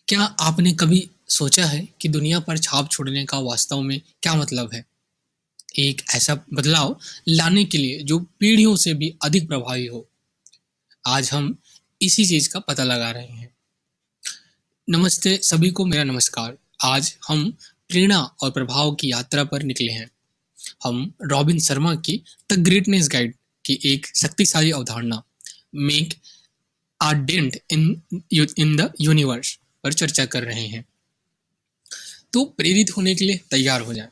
क्या आपने कभी सोचा है कि दुनिया पर छाप छोड़ने का वास्तव में क्या मतलब है? एक ऐसा बदलाव लाने के लिए जो पीढ़ियों से भी अधिक प्रभावी हो। आज हम इसी चीज का पता लगा रहे हैं। नमस्ते सभी को, मेरा नमस्कार। आज हम प्रेरणा और प्रभाव की यात्रा पर निकले हैं। हम रॉबिन शर्मा की द ग्रेटनेस गाइड की एक शक्तिशाली अवधारणा make a dent in the universe पर चर्चा कर रहे हैं। तो प्रेरित होने के लिए तैयार हो जाएं।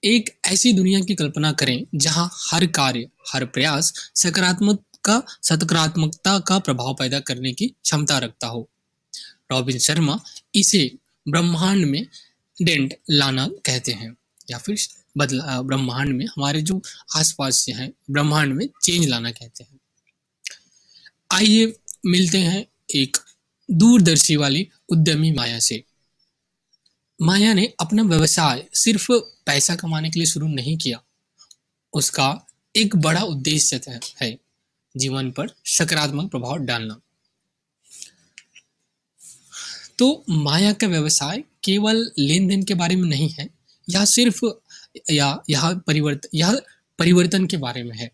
एक ऐसी दुनिया की कल्पना करें जहां हर कार्य, हर प्रयास सकारात्मकता का प्रभाव पैदा करने की क्षमता रखता हो। रॉबिन शर्मा इसे ब्रह्मांड में डेंट लाना कहते हैं, या फिर बदला ब्रह्मांड में, हमारे जो आसपास से हैं ब्रह्मांड में चेंज लाना कहते हैं। आइए मिलते हैं एक दूरदर्शी वाली उद्यमी माया से। माया ने अपना व्यवसाय सिर्फ पैसा कमाने के लिए शुरू नहीं किया। उसका एक बड़ा उद्देश्य है जीवन पर सकारात्मक प्रभाव डालना। तो माया का व्यवसाय केवल लेन देन के बारे में नहीं है, यह सिर्फ यह परिवर्तन के बारे में है।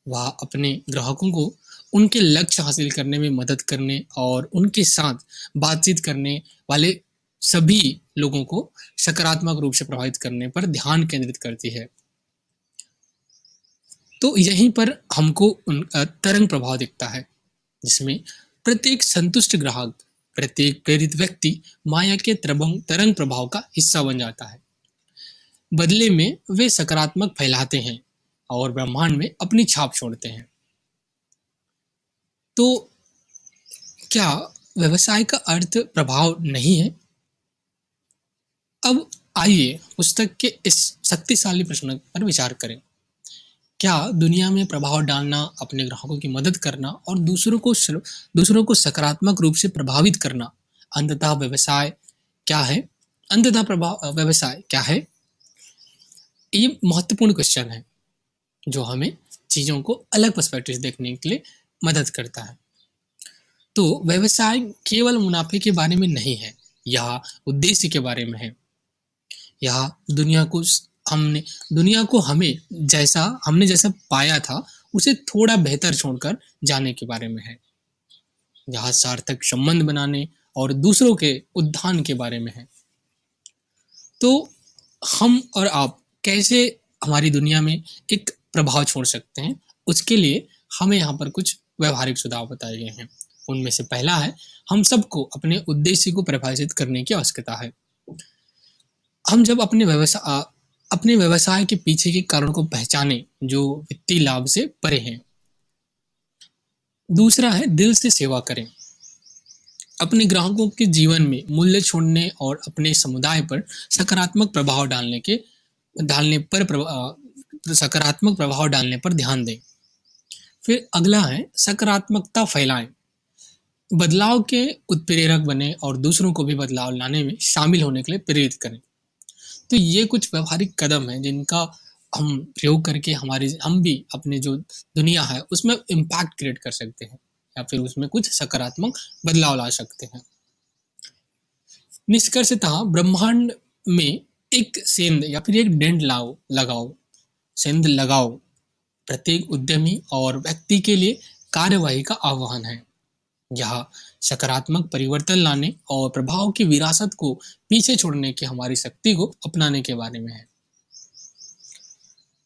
वह अपने ग्राहकों को उनके लक्ष्य हासिल करने में मदद करने और उनके साथ बातचीत करने वाले सभी लोगों को सकारात्मक रूप से प्रभावित करने पर ध्यान केंद्रित करती है। तो यहीं पर हमको तरंग प्रभाव दिखता है, जिसमें प्रत्येक संतुष्ट ग्राहक, प्रत्येक प्रेरित व्यक्ति माया के तरंग प्रभाव का हिस्सा बन जाता है। बदले में वे सकारात्मक फैलाते हैं और ब्रह्मांड में अपनी छाप छोड़ते हैं। तो क्या व्यवसाय का अर्थ प्रभाव नहीं है? अब आइए पुस्तक के इस शक्तिशाली प्रश्न पर विचार करें। क्या दुनिया में प्रभाव डालना, अपने ग्राहकों की मदद करना और दूसरों को सकारात्मक रूप से प्रभावित करना अंततः व्यवसाय क्या है? व्यवसाय क्या है? ये महत्वपूर्ण क्वेश्चन है जो हमें चीजों को अलग पर्सपेक्टिव से देखने के लिए मदद करता है। तो व्यवसाय केवल मुनाफे के बारे में नहीं है, यह उद्देश्य के बारे में है। यह दुनिया को हमने जैसा पाया था उसे थोड़ा बेहतर छोड़कर जाने के बारे में है। यह सार्थक संबंध बनाने और दूसरों के उत्थान के बारे में है। तो हम और आप कैसे हमारी दुनिया में एक प्रभाव छोड़ सकते हैं, उसके लिए हमें यहाँ पर कुछ व्यवहारिक सुझाव बताए गए हैं। उनमें से पहला है, हम सबको अपने उद्देश्य को परिभाषित करने की आवश्यकता है। हम जब अपने व्यवसाय के पीछे के कारण को पहचाने जो वित्तीय लाभ से परे हैं। दूसरा है, दिल से सेवा करें। अपने ग्राहकों के जीवन में मूल्य छोड़ने और अपने समुदाय पर सकारात्मक प्रभाव डालने पर ध्यान दें। फिर अगला है, सकारात्मकता फैलाएं। बदलाव के उत्प्रेरक बने और दूसरों को भी बदलाव लाने में शामिल होने के लिए प्रेरित करें। तो ये कुछ व्यवहारिक कदम हैं जिनका हम प्रयोग करके हम भी अपने जो दुनिया है उसमें इम्पैक्ट क्रिएट कर सकते हैं, या फिर उसमें कुछ सकारात्मक बदलाव ला सकते हैं। निष्कर्षतः ब्रह्मांड में एक सेंध या फिर एक डेंट लगाओ। प्रत्येक उद्यमी और व्यक्ति के लिए कार्यवाही का आह्वान है। यह सकारात्मक परिवर्तन लाने और प्रभाव की विरासत को पीछे छोड़ने की हमारी शक्ति को अपनाने के बारे में है।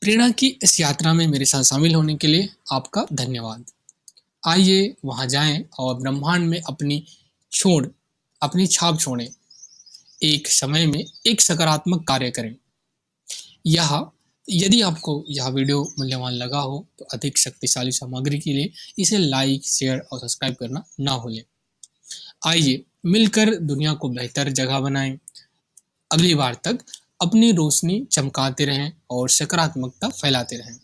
प्रेरणा की इस यात्रा में मेरे साथ शामिल होने के लिए आपका धन्यवाद। आइए वहां जाएं और ब्रह्मांड में अपनी छाप छोड़ें। एक समय में एक सकारात्मक कार्य करें। यदि आपको यह वीडियो मूल्यवान लगा हो तो अधिक शक्तिशाली सामग्री के लिए इसे लाइक, शेयर और सब्सक्राइब करना ना भूलें। आइए मिलकर दुनिया को बेहतर जगह बनाएं। अगली बार तक अपनी रोशनी चमकाते रहें और सकारात्मकता फैलाते रहें।